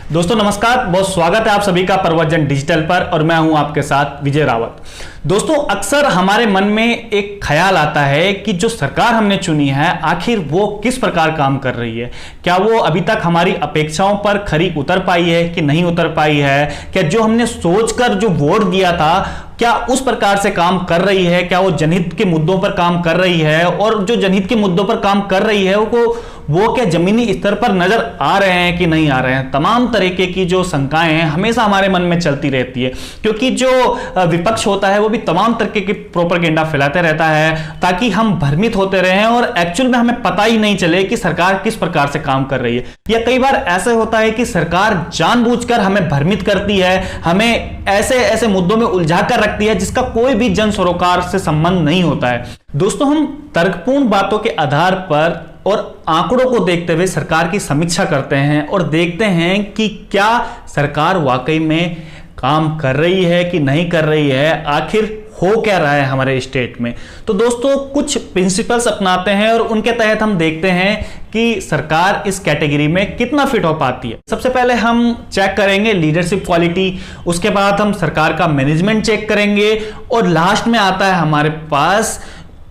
दोस्तों नमस्कार, बहुत स्वागत है आप सभी का प्रवचन डिजिटल पर और मैं हूं आपके साथ विजय रावत। दोस्तों अक्सर हमारे मन में एक ख्याल आता है कि जो सरकार हमने चुनी है आखिर वो किस प्रकार काम कर रही है। क्या वो अभी तक हमारी अपेक्षाओं पर खरी उतर पाई है कि नहीं उतर पाई है। क्या जो हमने सोचकर जो वोट दिया था क्या उस प्रकार से काम कर रही है। क्या वो जनहित के मुद्दों पर काम कर रही है और जो जनहित के मुद्दों पर काम कर रही है वो क्या जमीनी स्तर पर नजर आ रहे हैं कि नहीं आ रहे हैं। तमाम तरीके की जो शंकाएं हैं हमेशा हमारे मन में चलती रहती है, क्योंकि जो विपक्ष होता है वो भी तमाम तरीके की प्रोपेगेंडा फैलाते रहता है ताकि हम भ्रमित होते रहें और एक्चुअल में हमें पता ही नहीं चले कि सरकार किस प्रकार से काम कर रही है। या कई बार ऐसा होता है कि सरकार जानबूझकर हमें भ्रमित करती है, हमें ऐसे ऐसे मुद्दों में उलझा कर रखती है जिसका कोई भी जन सरोकार से संबंध नहीं होता है। दोस्तों हम तर्कपूर्ण बातों के आधार पर और आंकड़ों को देखते हुए सरकार की समीक्षा करते हैं और देखते हैं कि क्या सरकार वाकई में काम कर रही है कि नहीं कर रही है, आखिर हो क्या रहा है हमारे स्टेट में। तो दोस्तों कुछ प्रिंसिपल्स अपनाते हैं और उनके तहत हम देखते हैं कि सरकार इस कैटेगरी में कितना फिट हो पाती है। सबसे पहले हम चेक करेंगे लीडरशिप क्वालिटी, उसके बाद हम सरकार का मैनेजमेंट चेक करेंगे और लास्ट में आता है हमारे पास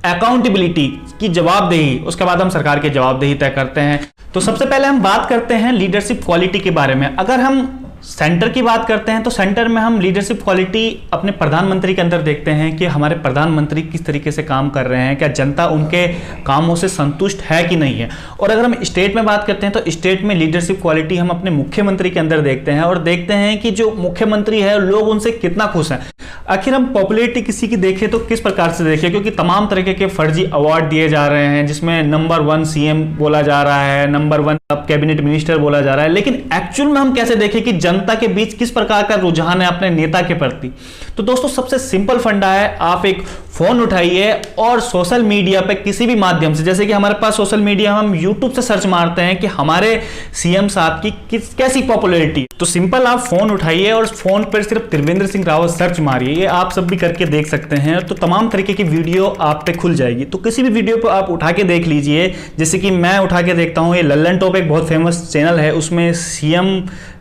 अकाउंटेबिलिटी की जवाबदेही। उसके बाद हम सरकार की जवाबदेही तय करते हैं। तो सबसे पहले हम बात करते हैं लीडरशिप क्वालिटी के बारे में। अगर हम सेंटर की बात करते हैं तो सेंटर में हम लीडरशिप क्वालिटी अपने प्रधानमंत्री के अंदर देखते हैं कि हमारे प्रधानमंत्री किस तरीके से काम कर रहे हैं, क्या जनता उनके कामों से संतुष्ट है कि नहीं है। और अगर हम स्टेट में बात करते हैं तो स्टेट में लीडरशिप क्वालिटी हम अपने मुख्यमंत्री के अंदर देखते हैं और देखते हैं कि जो मुख्यमंत्री है लोग उनसे कितना खुश हैं। आखिर हम पॉपुलैरिटी किसी की देखें तो किस प्रकार से देखें, क्योंकि तमाम तरीके के फर्जी अवार्ड दिए जा रहे हैं जिसमें नंबर 1 सीएम बोला जा रहा है, नंबर 1 कैबिनेट मिनिस्टर बोला जा रहा है, लेकिन एक्चुअल में हम कैसे देखें कि जनता के बीच किस प्रकार का रुझान है अपने नेता के प्रति। तो दोस्तों सबसे सिंपल फंडा है, आप एक फोन उठाइए और सोशल मीडिया पे किसी भी माध्यम से, जैसे कि हमारे पास सोशल मीडिया हम यूट्यूब से सर्च मारते हैं कि हमारे सीएम साहब की कैसी पॉपुलैरिटी, तो सिंपल आप फोन उठाइए और फोन पर सिर्फ त्रिवेंद्र सिंह रावत सर्च मारिए। ये आप सब भी करके देख सकते हैं तो तमाम तरीके की वीडियो आप पे खुल जाएगी। तो किसी भी वीडियो को आप उठा के देख लीजिए, जैसे कि मैं उठा के देखता हूँ। ये लल्लन टॉप एक बहुत फेमस चैनल है, उसमें सीएम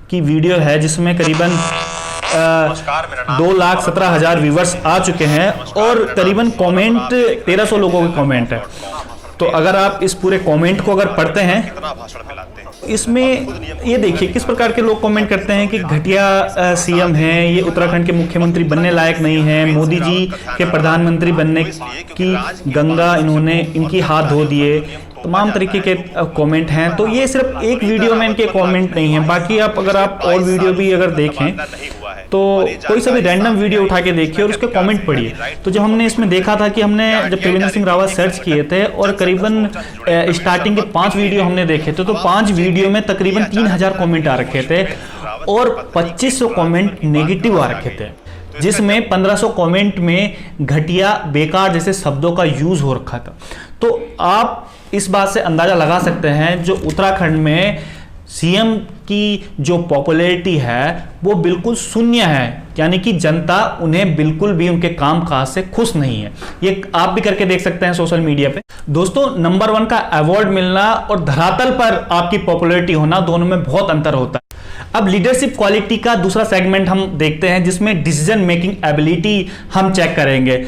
की वीडियो है जिसमें करीबन 2,17,000 व्यूवर्स आ चुके हैं और करीबन कमेंट 1,300 लोगों के कमेंट है। तो अगर आप इस पूरे कमेंट को अगर पढ़ते हैं, इसमें ये देखिए किस प्रकार के लोग कमेंट करते हैं कि घटिया सीएम हैं, ये उत्तराखंड के मुख्यमंत्री बनने लायक नहीं है, मोदी जी के प्रधानमंत्री बनने की गंगा इनकी हाथ धो दिए। तमाम तरीके के कमेंट हैं। तो ये सिर्फ एक वीडियो में इनके कमेंट नहीं है, बाकी अगर आप और वीडियो भी अगर देखें तो कोई सा भी रैंडम वीडियो उठा के देखिए और उसके कमेंट पढ़िए। तो जब हमने इसमें देखा था कि हमने जब त्रिवेंद्र सिंह रावत सर्च किए थे और करीबन स्टार्टिंग के 5 वीडियो हमने देखे थे, तो 5 वीडियो में तकरीबन 3,000 कमेंट आ रखे थे और 2,500 कमेंट नेगेटिव आ रखे थे, जिसमें 1,500 कमेंट में घटिया बेकार जैसे शब्दों का यूज हो रखा था। तो आप इस बात से अंदाजा लगा सकते हैं जो उत्तराखंड में सीएम की जो पॉपुलैरिटी है वो बिल्कुल शून्य है, यानी कि जनता उन्हें बिल्कुल भी उनके कामकाज से खुश नहीं है। ये आप भी करके देख सकते हैं सोशल मीडिया पे। दोस्तों नंबर 1 का अवार्ड मिलना और धरातल पर आपकी पॉपुलैरिटी होना, दोनों में बहुत अंतर होता है। अब लीडरशिप क्वालिटी का दूसरा सेगमेंट हम देखते हैं जिसमें डिसीजन मेकिंग एबिलिटी हम चेक करेंगे।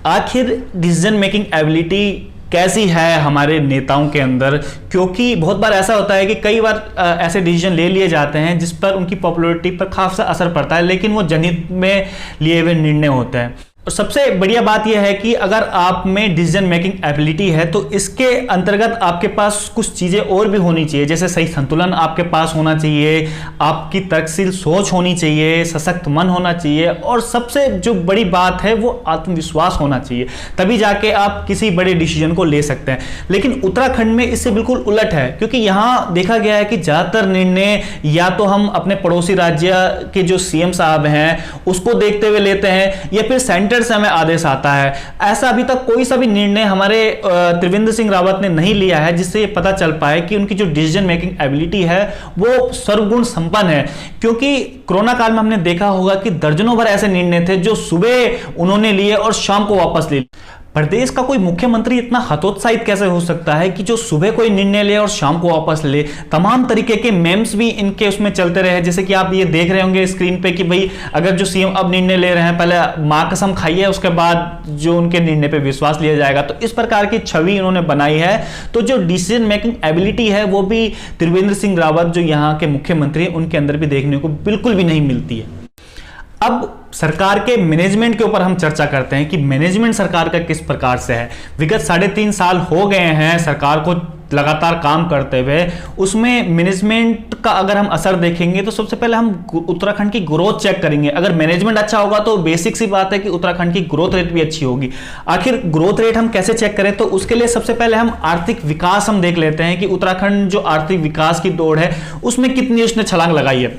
आखिर डिसीजन मेकिंग एबिलिटी कैसी है हमारे नेताओं के अंदर, क्योंकि बहुत बार ऐसा होता है कि कई बार ऐसे डिसीजन ले लिए जाते हैं जिस पर उनकी पॉपुलैरिटी पर खासा असर पड़ता है, लेकिन वो जनहित में लिए हुए निर्णय होते हैं। और सबसे बढ़िया बात यह है कि अगर आप में डिसीजन मेकिंग एबिलिटी है तो इसके अंतर्गत आपके पास कुछ चीज़ें और भी होनी चाहिए, जैसे सही संतुलन आपके पास होना चाहिए, आपकी तर्कशील सोच होनी चाहिए, सशक्त मन होना चाहिए और सबसे जो बड़ी बात है वो आत्मविश्वास होना चाहिए। तभी जाके आप किसी बड़े डिसीजन को ले सकते हैं। लेकिन उत्तराखंड में इससे बिल्कुल उलट है, क्योंकि यहाँ देखा गया है कि ज़्यादातर निर्णय या तो हम अपने पड़ोसी राज्य के जो सीएम साहब हैं उसको देखते हुए लेते हैं या फिर सेंटर से हमें आदेश आता है। ऐसा अभी तक कोई सा भी निर्णय हमारे त्रिवेंद्र सिंह रावत ने नहीं लिया है जिससे ये पता चल पाए कि उनकी जो डिसीजन मेकिंग एबिलिटी है वो सर्वगुण संपन्न है। क्योंकि कोरोना काल में हमने देखा होगा कि दर्जनों भर ऐसे निर्णय थे जो सुबह उन्होंने लिए और शाम को वापस ले लिए। प्रदेश का कोई मुख्यमंत्री इतना हतोत्साहित कैसे हो सकता है कि जो सुबह कोई निर्णय ले और शाम को वापस ले। तमाम तरीके के मेम्स भी इनके उसमें चलते रहे, जैसे कि आप ये देख रहे होंगे स्क्रीन पे कि भाई अगर जो सीएम अब निर्णय ले रहे हैं, पहले मां कसम खाइए, उसके बाद जो उनके निर्णय पे विश्वास लिया जाएगा। तो इस प्रकार की छवि इन्होंने बनाई है। तो जो डिसीजन मेकिंग एबिलिटी है वो भी त्रिवेंद्र सिंह रावत जो यहाँ के मुख्यमंत्री उनके अंदर भी देखने को बिल्कुल भी नहीं मिलती है। अब सरकार के मैनेजमेंट के ऊपर हम चर्चा करते हैं कि मैनेजमेंट सरकार का किस प्रकार से है। विगत 3.5 साल हो गए हैं सरकार को लगातार काम करते हुए, उसमें मैनेजमेंट का अगर हम असर देखेंगे तो सबसे पहले हम उत्तराखंड की ग्रोथ चेक करेंगे। अगर मैनेजमेंट अच्छा होगा तो बेसिक सी बात है कि उत्तराखंड की ग्रोथ रेट भी अच्छी होगी। आखिर ग्रोथ रेट हम कैसे चेक करें, तो उसके लिए सबसे पहले हम आर्थिक विकास हम देख लेते हैं कि उत्तराखंड जो आर्थिक विकास की दौड़ है उसमें कितनी उसने छलांग लगाई है।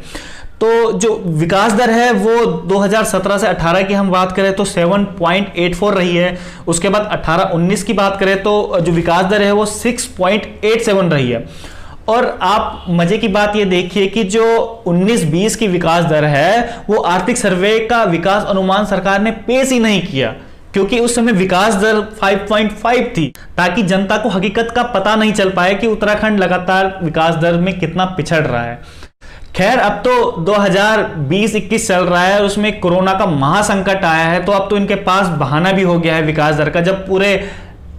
तो जो विकास दर है वो 2017 से 18 की हम बात करें तो 7.84 रही है। उसके बाद 18-19 की बात करें तो जो विकास दर है वो 6.87 रही है। और आप मजे की बात ये देखिए कि जो 19-20 की विकास दर है वो आर्थिक सर्वे का विकास अनुमान सरकार ने पेश ही नहीं किया, क्योंकि उस समय विकास दर 5.5 थी, ताकि जनता को हकीकत का पता नहीं चल पाए कि उत्तराखंड लगातार विकास दर में कितना पिछड़ रहा है। खैर अब तो 2020-21 चल रहा है, उसमें कोरोना का महासंकट आया है, तो अब तो इनके पास बहाना भी हो गया है विकास दर का। जब पूरे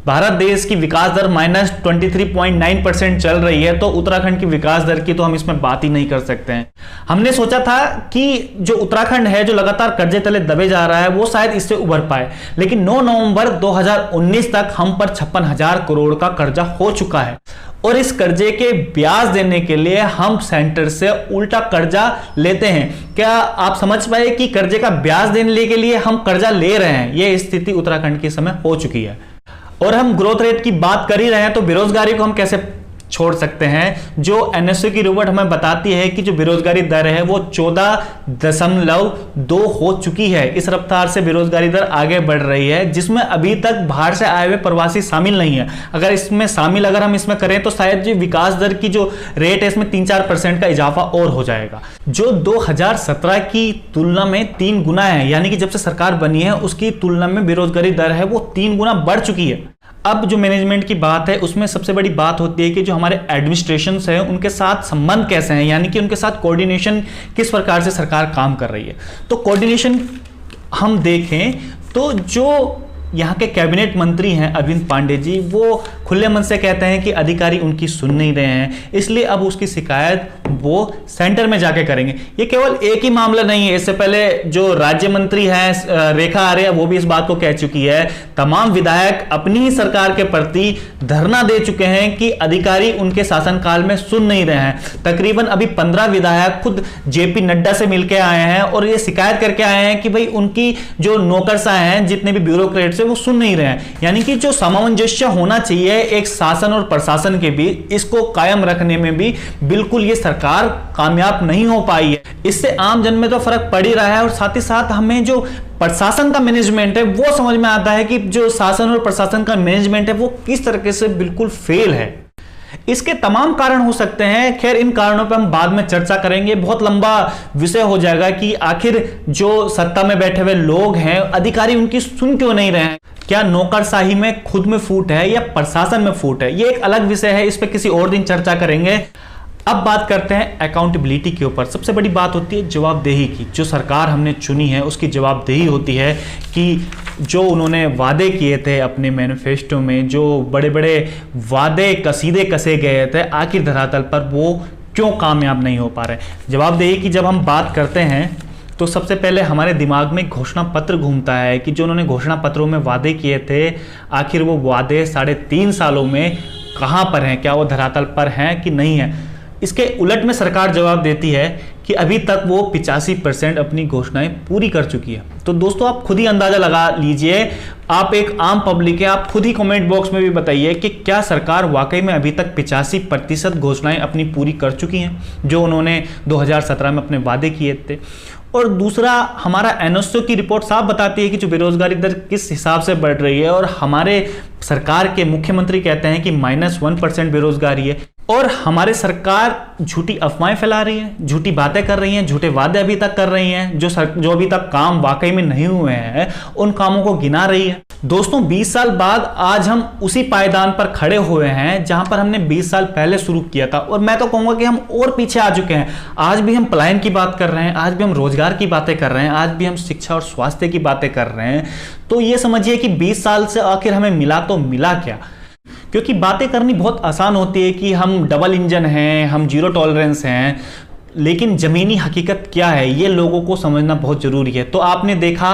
भारत देश की विकास दर -23.9% चल रही है तो उत्तराखंड की विकास दर की तो हम इसमें बात ही नहीं कर सकते हैं। हमने सोचा था कि जो उत्तराखंड है जो लगातार कर्जे तले दबे जा रहा है वो शायद इससे उभर पाए, लेकिन 9 नवंबर 2019 तक हम पर 56,000 करोड़ का कर्जा हो चुका है और इस कर्जे के ब्याज देने के लिए हम सेंटर से उल्टा कर्जा लेते हैं। क्या आप समझ पाए कि कर्जे का ब्याज देने के लिए हम कर्जा ले रहे हैं? यह स्थिति उत्तराखंड के समय हो चुकी है। और हम ग्रोथ रेट की बात कर ही रहे हैं तो बेरोजगारी को हम कैसे छोड़ सकते हैं। जो एनएसओ की रिपोर्ट हमें बताती है कि जो बेरोजगारी दर है वो 14.2 हो चुकी है। इस रफ्तार से बेरोजगारी दर आगे बढ़ रही है, जिसमें अभी तक बाहर से आए हुए प्रवासी शामिल नहीं है। अगर इसमें शामिल अगर हम इसमें करें तो शायद जो विकास दर की जो रेट है इसमें 3-4% का इजाफा और हो जाएगा, जो 2017 की तुलना में 3 गुना है। यानी कि जब से सरकार बनी है उसकी तुलना में बेरोजगारी दर है वो 3 गुना बढ़ चुकी है। अब जो मैनेजमेंट की बात है उसमें सबसे बड़ी बात होती है कि जो हमारे एडमिनिस्ट्रेशंस हैं उनके साथ संबंध कैसे हैं, यानी कि उनके साथ कोऑर्डिनेशन किस प्रकार से सरकार काम कर रही है। तो कोऑर्डिनेशन हम देखें तो जो यहाँ के कैबिनेट मंत्री हैं अरविंद पांडे जी, वो खुले मन से कहते हैं कि अधिकारी उनकी सुन नहीं रहे हैं, इसलिए अब उसकी शिकायत वो सेंटर में जाके करेंगे। ये केवल एक ही मामला नहीं है, इससे पहले जो राज्य मंत्री हैं रेखा आर्या वो भी इस बात को कह चुकी है। तमाम विधायक अपनी ही सरकार के प्रति धरना दे चुके हैं कि अधिकारी उनके शासनकाल में सुन नहीं रहे हैं। तकरीबन अभी 15 विधायक खुद जेपी नड्डा से मिलकर आए हैं और ये शिकायत करके आए हैं कि भाई उनकी जो नौकरशाह हैं जितने भी ब्यूरोक्रेट से वो सुन नहीं रहे हैं। यानी कि जो सामंजस्य होना चाहिए एक शासन और प्रशासन के बीच, इसको कायम रखने में भी बिल्कुल ये सरकार कामयाब नहीं हो पाई है। इससे आम जन में तो फर्क पड़ ही रहा है और साथ ही साथ हमें जो प्रशासन का मैनेजमेंट है वो समझ में आता है कि जो शासन और प्रशासन का मैनेजमेंट है वो किस तरीके से बिल्कुल फेल है। इसके तमाम कारण हो सकते हैं। खैर इन कारणों पर हम बाद में चर्चा करेंगे, बहुत लंबा विषय हो जाएगा कि आखिर जो सत्ता में बैठे हुए लोग हैं अधिकारी उनकी सुन क्यों नहीं रहे हैं। क्या नौकरशाही में खुद में फूट है या प्रशासन में फूट है, ये एक अलग विषय है, इस पर किसी और दिन चर्चा करेंगे। अब बात करते हैं अकाउंटेबिलिटी के ऊपर। सबसे बड़ी बात होती है जवाबदेही की। जो सरकार हमने चुनी है उसकी जवाबदेही होती है कि जो उन्होंने वादे किए थे अपने मैनिफेस्टो में, जो बड़े बड़े वादे कसीदे कसे गए थे, आखिर धरातल पर वो क्यों कामयाब नहीं हो पा रहे। जवाबदेही की जब हम बात करते हैं तो सबसे पहले हमारे दिमाग में घोषणा पत्र घूमता है कि जो उन्होंने घोषणा पत्रों में वादे किए थे आखिर वो वादे 3.5 सालों में कहाँ पर हैं, क्या वो धरातल पर हैं कि नहीं है। इसके उलट में सरकार जवाब देती है कि अभी तक वो 85% अपनी घोषणाएं पूरी कर चुकी है। तो दोस्तों आप खुद ही अंदाजा लगा लीजिए, आप एक आम पब्लिक है, आप खुद ही कमेंट बॉक्स में भी बताइए कि क्या सरकार वाकई में अभी तक 85% घोषणाएं अपनी पूरी कर चुकी हैं जो उन्होंने 2017 में अपने वादे किए थे। और दूसरा, हमारा एनएसओ की रिपोर्ट साफ बताती है कि जो बेरोजगारी दर किस हिसाब से बढ़ रही है और हमारे सरकार के मुख्यमंत्री कहते हैं कि -1% बेरोजगारी है। और हमारी सरकार झूठी अफवाहें फैला रही है, झूठी बातें कर रही है, झूठे वादे अभी तक कर रही हैं, जो अभी तक काम वाकई में नहीं हुए हैं उन कामों को गिना रही है। दोस्तों 20 साल बाद आज हम उसी पायदान पर खड़े हुए हैं जहां पर हमने 20 साल पहले शुरू किया था, और मैं तो कहूंगा कि हम और पीछे आ चुके हैं। आज भी हम पलायन की बात कर रहे हैं, आज भी हम रोजगार की बातें कर रहे हैं, आज भी हम शिक्षा और स्वास्थ्य की बातें कर रहे हैं। तो ये समझिए कि 20 साल से आखिर हमें मिला तो मिला क्या। क्योंकि बातें करनी बहुत आसान होती है कि हम डबल इंजन हैं, हम जीरो टॉलरेंस हैं, लेकिन जमीनी हकीकत क्या है ये लोगों को समझना बहुत जरूरी है। तो आपने देखा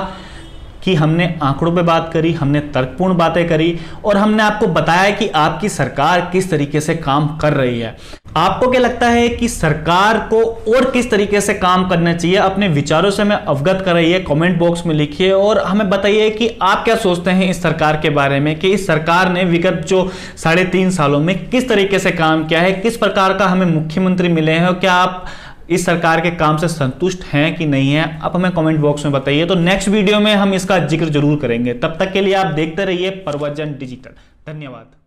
कि हमने आंकड़ों पे बात करी, हमने तर्कपूर्ण बातें करी, और हमने आपको बताया कि आपकी सरकार किस तरीके से काम कर रही है। आपको क्या लगता है कि सरकार को और किस तरीके से काम करना चाहिए? अपने विचारों से हमें अवगत कराइए, कमेंट बॉक्स में लिखिए और हमें बताइए कि आप क्या सोचते हैं इस सरकार के बारे में, कि इस सरकार ने विगत जो 3.5 सालों में किस तरीके से काम किया है, किस प्रकार का हमें मुख्यमंत्री मिले हैं, और क्या आप इस सरकार के काम से संतुष्ट हैं कि नहीं है? आप हमें कमेंट बॉक्स में बताइए। तो नेक्स्ट वीडियो में हम इसका जिक्र जरूर करेंगे। तब तक के लिए आप देखते रहिए प्रवचन डिजिटल। धन्यवाद।